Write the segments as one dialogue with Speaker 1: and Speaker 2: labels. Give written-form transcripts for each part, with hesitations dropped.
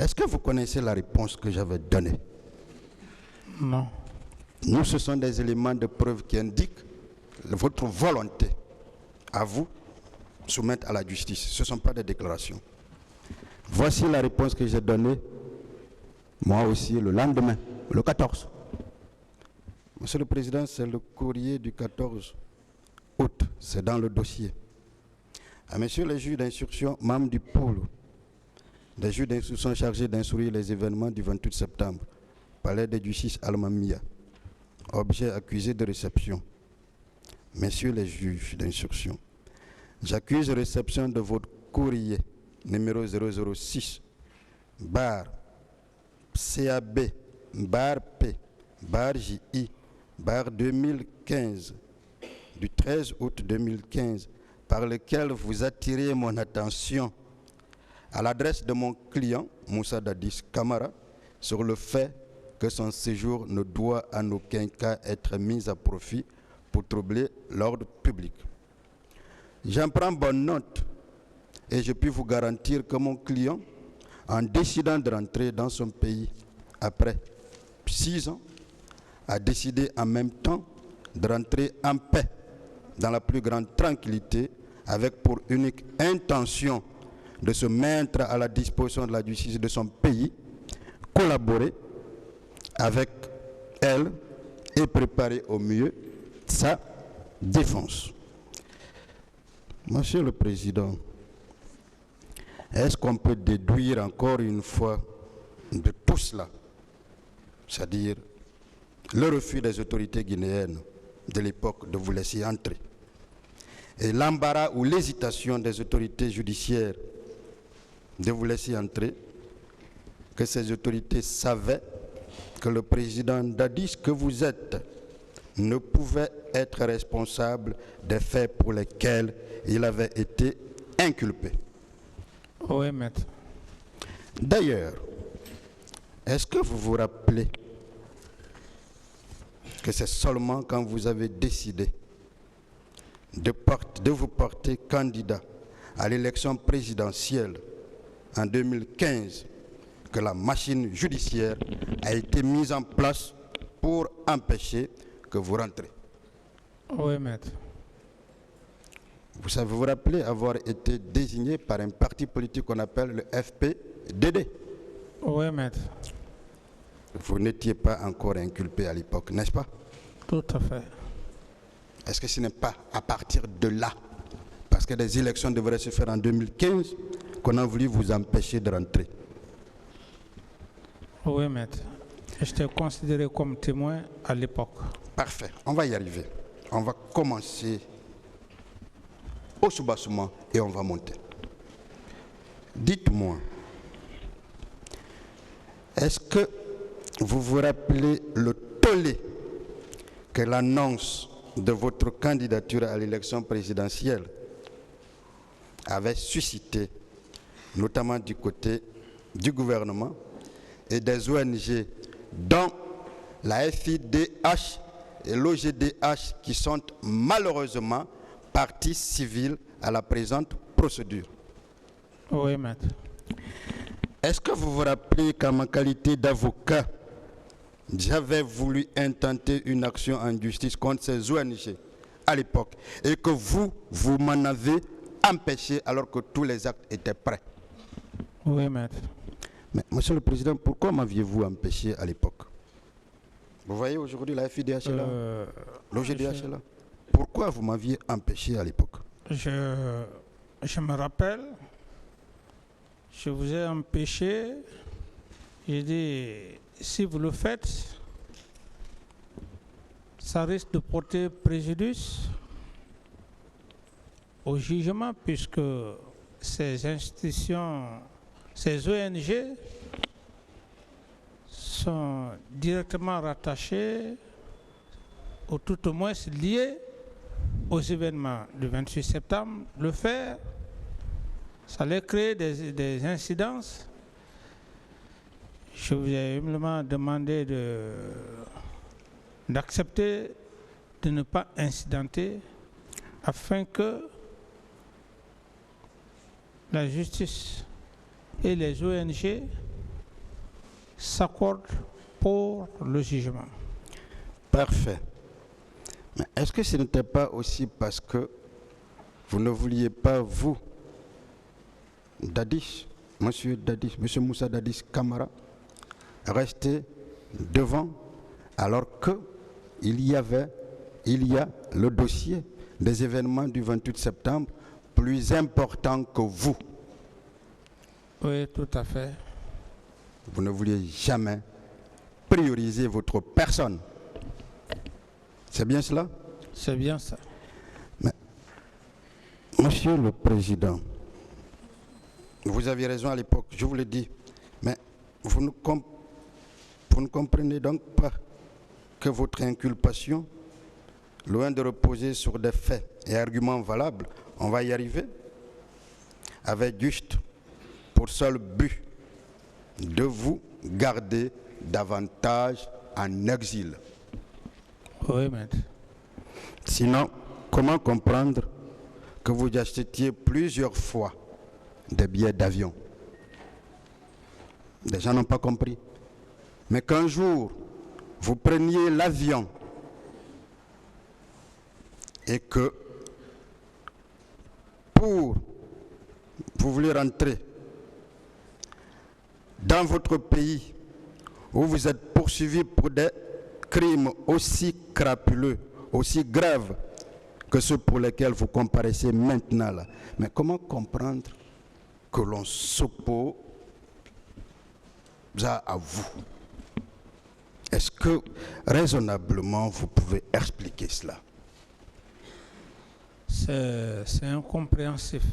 Speaker 1: Est-ce que vous connaissez la réponse que j'avais donnée?
Speaker 2: Non.
Speaker 1: Nous, ce sont des éléments de preuve qui indiquent votre volonté à vous soumettre à la justice. Ce ne sont pas des déclarations. Voici la réponse que j'ai donnée, moi aussi, le lendemain, le 14. Monsieur le Président, c'est le courrier du 14 août, c'est dans le dossier. À messieurs les juges d'instruction, membres du pôle des juges d'instruction chargés d'instruire les événements du 28 septembre, palais de justice Al-Mamia, objet accusé de réception. Messieurs les juges d'instruction, j'accuse réception de votre courrier numéro 006, bar CAB, bar P, bar JI, bar 2015, du 13 août 2015, par lequel vous attirez mon attention à l'adresse de mon client, Moussa Dadis Camara, sur le fait que son séjour ne doit en aucun cas être mis à profit pour troubler l'ordre public. J'en prends bonne note et je puis vous garantir que mon client, en décidant de rentrer dans son pays après 6 ans, a décidé en même temps de rentrer en paix, dans la plus grande tranquillité, avec pour unique intention de se mettre à la disposition de la justice de son pays, collaborer avec elle et préparer au mieux sa défense. Monsieur le Président, est-ce qu'on peut déduire encore une fois de tout cela, c'est-à-dire le refus des autorités guinéennes de l'époque de vous laisser entrer et l'embarras ou l'hésitation des autorités judiciaires de vous laisser entrer, que ces autorités savaient que le président Dadis que vous êtes ne pouvait être responsable des faits pour lesquels il avait été inculpé?
Speaker 2: Oui, maître.
Speaker 1: D'ailleurs, est-ce que vous vous rappelez que c'est seulement quand vous avez décidé de vous porter candidat à l'élection présidentielle en 2015 que la machine judiciaire a été mise en place pour empêcher que vous rentrez?
Speaker 2: Oui, maître.
Speaker 1: Vous vous rappelez avoir été désigné par un parti politique qu'on appelle le FPDD?
Speaker 2: Oui, maître.
Speaker 1: Vous n'étiez pas encore inculpé à l'époque, n'est-ce pas?
Speaker 2: Tout à fait.
Speaker 1: Est-ce que ce n'est pas à partir de là, parce que des élections devraient se faire en 2015, qu'on a voulu vous empêcher de rentrer?
Speaker 2: Oui, maître. J'étais considéré comme témoin à l'époque.
Speaker 1: Parfait, on va y arriver. On va commencer au soubassement et on va monter. Dites-moi, est-ce que vous vous rappelez le tollé que l'annonce de votre candidature à l'élection présidentielle avait suscité, notamment du côté du gouvernement et des ONG, dont la FIDH et l'OGDH, qui sont malheureusement parties civiles à la présente procédure?
Speaker 2: Oui, maître.
Speaker 1: Est-ce que vous vous rappelez qu'en ma qualité d'avocat, j'avais voulu intenter une action en justice contre ces ONG à l'époque et que vous m'en avez empêché alors que tous les actes étaient prêts?
Speaker 2: Oui, maître.
Speaker 1: Mais, Monsieur le Président, pourquoi m'aviez-vous empêché à l'époque? Vous voyez aujourd'hui la FIDH est là, l'OGDH est là. Pourquoi vous m'aviez empêché à l'époque?
Speaker 2: Je me rappelle, je vous ai empêché, j'ai dit, si vous le faites, ça risque de porter préjudice au jugement, puisque ces institutions, ces ONG sont directement rattachées, ou tout au moins liées aux événements du 28 septembre. Le faire, ça allait créer des incidences. Je vous ai humblement demandé d'accepter de ne pas incidenter afin que la justice et les ONG s'accordent pour le jugement.
Speaker 1: Parfait. Mais est-ce que ce n'était pas aussi parce que vous ne vouliez pas, vous, Dadis, monsieur Moussa Dadis Camara, rester devant alors qu'il y a le dossier des événements du 28 septembre plus important que vous?
Speaker 2: Oui, tout à fait.
Speaker 1: Vous ne vouliez jamais prioriser votre personne. C'est bien cela?
Speaker 2: C'est bien ça.
Speaker 1: Mais, Monsieur le Président, vous aviez raison à l'époque, je vous l'ai dit, mais vous ne comprenez donc pas que votre inculpation, loin de reposer sur des faits et arguments valables, on va y arriver, avait juste pour seul but de vous garder davantage en exil.
Speaker 2: Oui, maître.
Speaker 1: Sinon, comment comprendre que vous achetiez plusieurs fois des billets d'avion? Les gens n'ont pas compris. Mais qu'un jour, vous preniez l'avion et que vous voulez rentrer dans votre pays où vous êtes poursuivi pour des crimes aussi crapuleux, aussi graves que ceux pour lesquels vous comparaissez maintenant là. Mais comment comprendre que l'on s'oppose à vous? Est-ce que raisonnablement vous pouvez expliquer cela?
Speaker 2: C'est incompréhensif.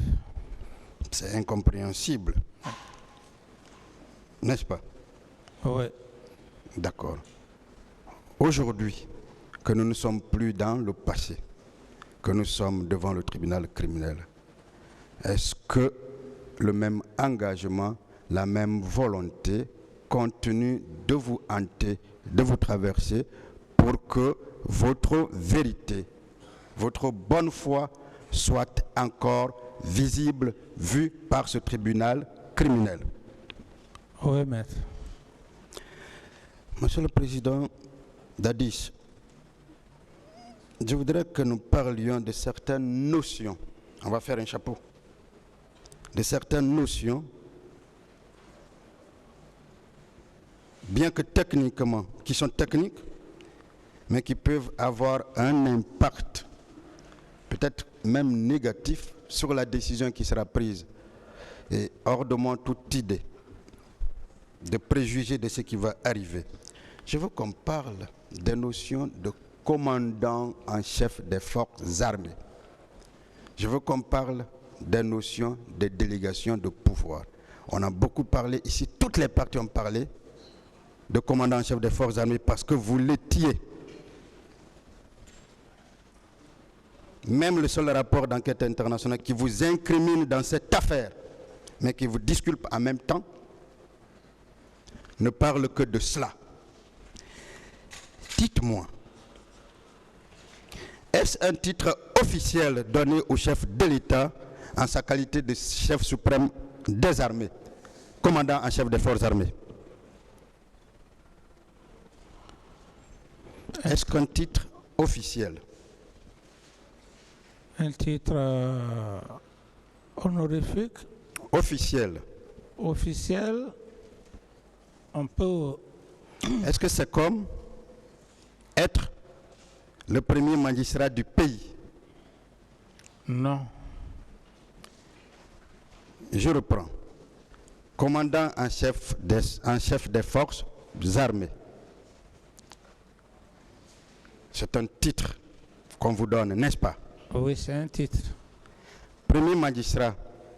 Speaker 1: C'est incompréhensible. N'est-ce pas?
Speaker 2: Oui.
Speaker 1: D'accord. Aujourd'hui, que nous ne sommes plus dans le passé, que nous sommes devant le tribunal criminel, est-ce que le même engagement, la même volonté continue de vous hanter, de vous traverser pour que votre vérité, votre bonne foi soit encore visible, vue par ce tribunal criminel?
Speaker 2: Oui, maître.
Speaker 1: Monsieur le Président Dadis, je voudrais que nous parlions de certaines notions. On va faire un chapeau. De certaines notions, bien que techniquement, qui sont techniques, mais qui peuvent avoir un impact, peut-être même négatif, sur la décision qui sera prise. Et hors de moi toute idée de préjugés de ce qui va arriver. Je veux qu'on parle des notions de commandant en chef des forces armées. Je veux qu'on parle des notions de délégation de pouvoir. On a beaucoup parlé ici, toutes les parties ont parlé de commandant en chef des forces armées parce que vous l'étiez. Même le seul rapport d'enquête internationale qui vous incrimine dans cette affaire, mais qui vous disculpe en même temps, ne parle que de cela. Dites-moi, est-ce un titre officiel donné au chef de l'État en sa qualité de chef suprême des armées, commandant en chef des forces armées? Est-ce qu'un titre officiel?
Speaker 2: Un titre honorifique?
Speaker 1: Officiel.
Speaker 2: Officiel, on peut...
Speaker 1: Est-ce que c'est comme être le premier magistrat du pays?
Speaker 2: Non.
Speaker 1: Je reprends. Commandant en chef des forces armées. C'est un titre qu'on vous donne, n'est-ce pas?
Speaker 2: Oui, c'est un titre.
Speaker 1: Premier magistrat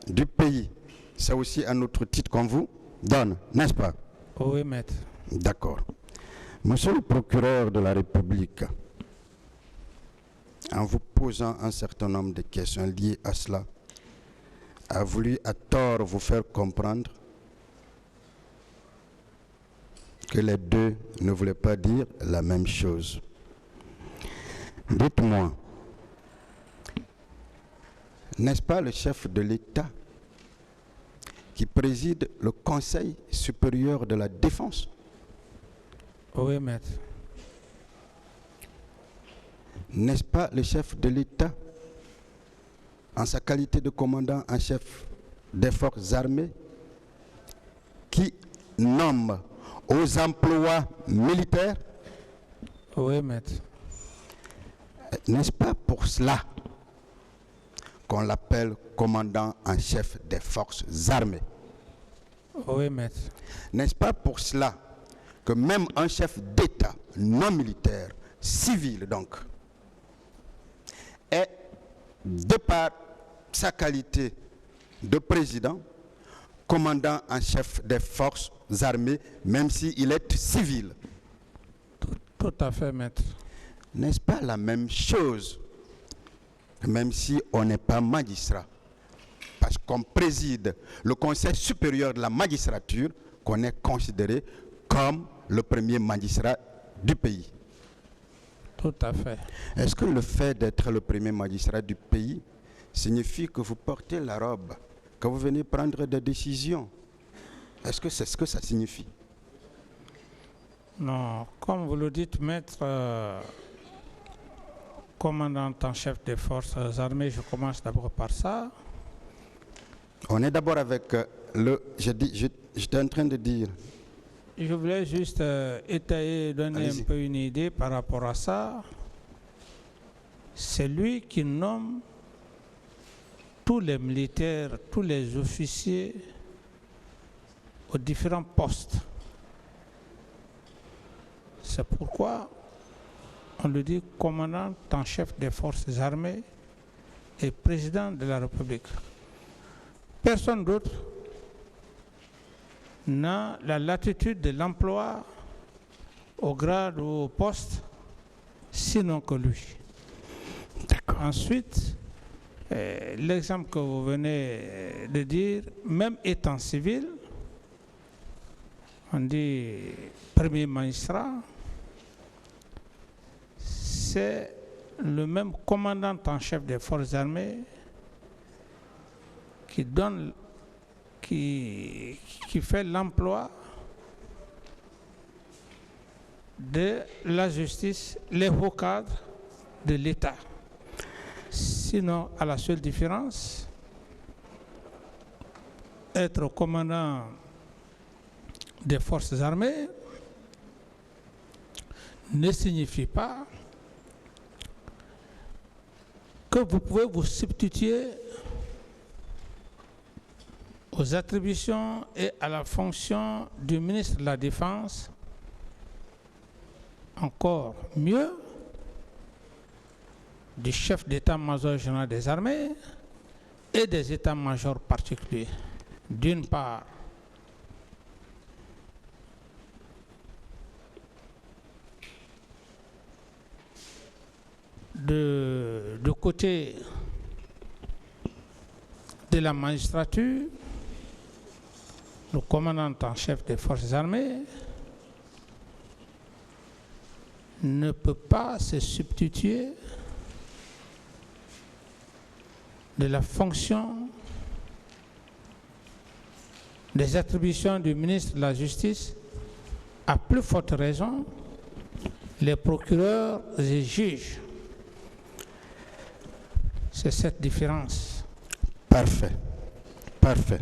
Speaker 1: du pays, c'est aussi un autre titre qu'on vous donne, n'est-ce pas?
Speaker 2: Oui, maître.
Speaker 1: D'accord. Monsieur le procureur de la République, en vous posant un certain nombre de questions liées à cela, a voulu à tort vous faire comprendre que les deux ne voulaient pas dire la même chose. Dites-moi, n'est-ce pas le chef de l'État qui préside le Conseil supérieur de la défense?
Speaker 2: Oui, maître.
Speaker 1: N'est-ce pas le chef de l'État, en sa qualité de commandant en chef des forces armées, qui nomme aux emplois militaires?
Speaker 2: Oui, maître.
Speaker 1: N'est-ce pas pour cela qu'on l'appelle commandant en chef des forces armées?
Speaker 2: Oui, maître.
Speaker 1: N'est-ce pas pour cela que même un chef d'État non militaire, civil donc, est, de par sa qualité de président, commandant en chef des forces armées, même s'il est civil?
Speaker 2: Tout à fait, maître.
Speaker 1: N'est-ce pas la même chose, même si on n'est pas magistrat? Parce qu'on préside le Conseil supérieur de la magistrature, qu'on est considéré comme le premier magistrat du pays.
Speaker 2: Tout à fait.
Speaker 1: Est-ce que le fait d'être le premier magistrat du pays signifie que vous portez la robe, que vous venez prendre des décisions? Est-ce que c'est ce que ça signifie?
Speaker 2: Non, comme vous le dites, maître, commandant en chef des forces armées, je commence d'abord par ça.
Speaker 1: On est d'abord avec j'étais en train de dire.
Speaker 2: Je voulais juste étayer, donner
Speaker 1: Allez-y.
Speaker 2: un peu une idée par rapport à ça. C'est lui qui nomme tous les militaires, tous les officiers aux différents postes. C'est pourquoi on le dit commandant en chef des forces armées et président de la République. Personne d'autre n'a la latitude de l'emploi au grade ou au poste, sinon que lui.
Speaker 1: D'accord.
Speaker 2: Ensuite, l'exemple que vous venez de dire, même étant civil, on dit premier magistrat, c'est le même commandant en chef des forces armées qui fait l'emploi de la justice, les hauts cadres de l'État. Sinon, à la seule différence, être commandant des forces armées ne signifie pas que vous pouvez vous substituer aux attributions et à la fonction du ministre de la Défense, encore mieux, du chef d'état-major général des armées et des états-majors particuliers. D'une part, de côté de la magistrature, le commandant en chef des forces armées ne peut pas se substituer de la fonction des attributions du ministre de la Justice, à plus forte raison les procureurs et juges. C'est cette différence.
Speaker 1: Parfait. Parfait.